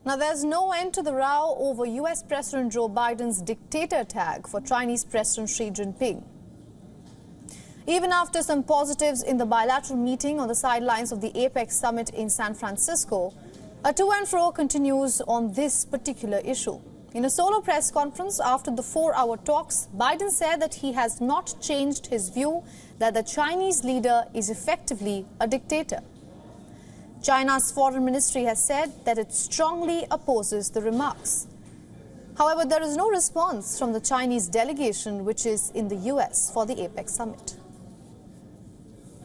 Now, there's no end to the row over US President Joe Biden's dictator tag for Chinese President Xi Jinping. Even after some positives in the bilateral meeting on the sidelines of the APEC summit in San Francisco, a to and fro continues on this particular issue. In a solo press conference after the 4-hour talks, Biden said that he has not changed his view that the Chinese leader is effectively a dictator. China's foreign ministry has said that it strongly opposes the remarks. However, there is no response from the Chinese delegation, which is in the US for the APEC summit.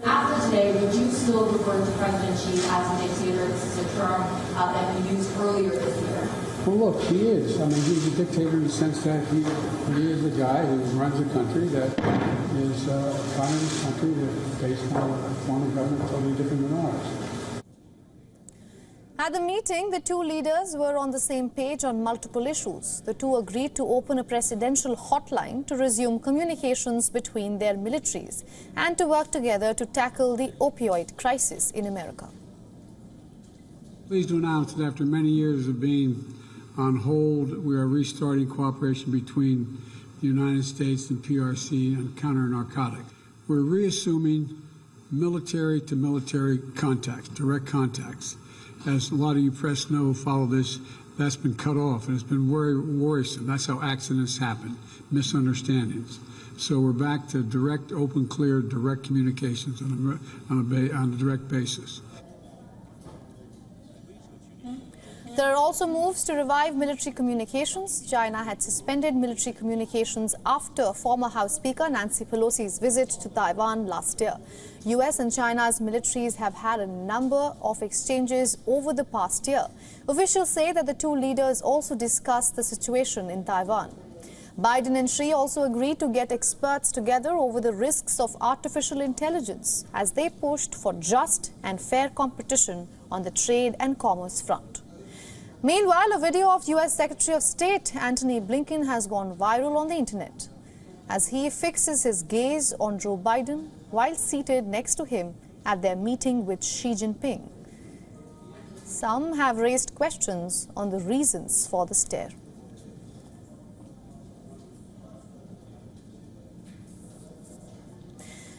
After today, would you still refer to President Xi as a dictator? This is a term that you used earlier this year. Well, look, he is. I mean, he's a dictator in the sense that he is the guy who runs a country that is a communist country that's based on a form of government totally different than ours. At the meeting, the two leaders were on the same page on multiple issues. The two agreed to open a presidential hotline to resume communications between their militaries and to work together to tackle the opioid crisis in America. Pleased to announce that after many years of being on hold, we are restarting cooperation between the United States and PRC on counter-narcotics. We're reassuming military-to-military contacts, direct contacts. As a lot of you press know who follow this, that's been cut off, and it's been very worrisome. That's how accidents happen, misunderstandings. So we're back to direct, open, clear, direct communications on a direct basis. There are also moves to revive military communications. China had suspended military communications after former House Speaker Nancy Pelosi's visit to Taiwan last year. US and China's militaries have had a number of exchanges over the past year. Officials say that the two leaders also discussed the situation in Taiwan. Biden and Xi also agreed to get experts together over the risks of artificial intelligence as they pushed for just and fair competition on the trade and commerce front. Meanwhile, a video of US Secretary of State Antony Blinken has gone viral on the internet as he fixes his gaze on Joe Biden while seated next to him at their meeting with Xi Jinping. Some have raised questions on the reasons for the stare.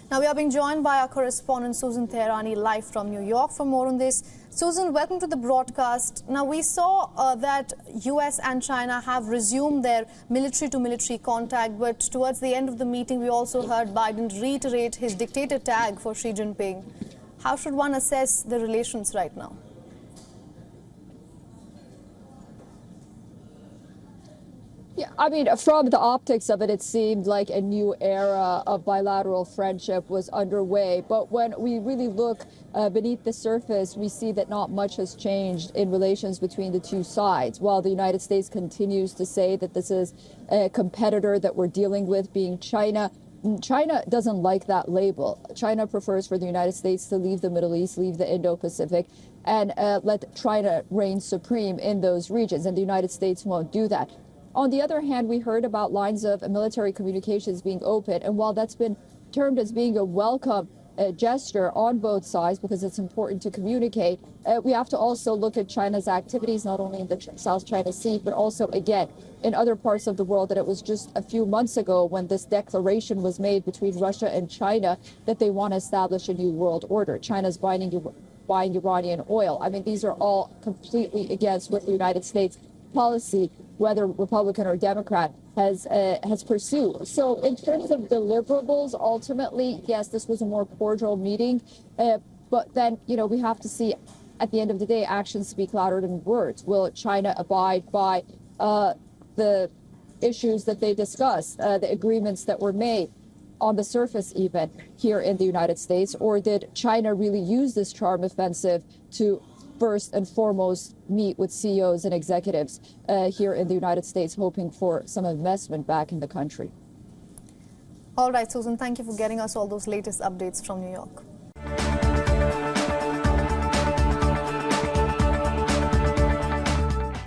Now we are being joined by our correspondent Susan Teherani live from New York for more on this. Susan, welcome to the broadcast. Now we saw that US and China have resumed their military-to-military contact, but towards the end of the meeting we also heard Biden reiterate his dictator tag for Xi Jinping. How should one assess the relations right now? Yeah, I mean, from the optics of it, it seemed like a new era of bilateral friendship was underway. But when we really look beneath the surface, we see that not much has changed in relations between the two sides. While the United States continues to say that this is a competitor that we're dealing with, being China, China doesn't like that label. China prefers for the United States to leave the Middle East, leave the Indo-Pacific, and let China reign supreme in those regions. And the United States won't do that. On the other hand, we heard about lines of military communications being open. And while that's been termed as being a welcome gesture on both sides, because it's important to communicate, we have to also look at China's activities, not only in the South China Sea, but also, again, in other parts of the world. That it was just a few months ago when this declaration was made between Russia and China that they want to establish a new world order. China's buying Iranian oil. I mean, these are all completely against what the United States policy, whether Republican or Democrat, has pursued. So in terms of deliverables, ultimately, yes, this was a more cordial meeting. But then, you know, we have to see at the end of the day, actions speak louder than words. Will China abide by the issues that they discussed, the agreements that were made on the surface even here in the United States? Or did China really use this charm offensive to first and foremost meet with CEOs and executives here in the United States, hoping for some investment back in the country? All right, Susan, thank you for getting us all those latest updates from New York.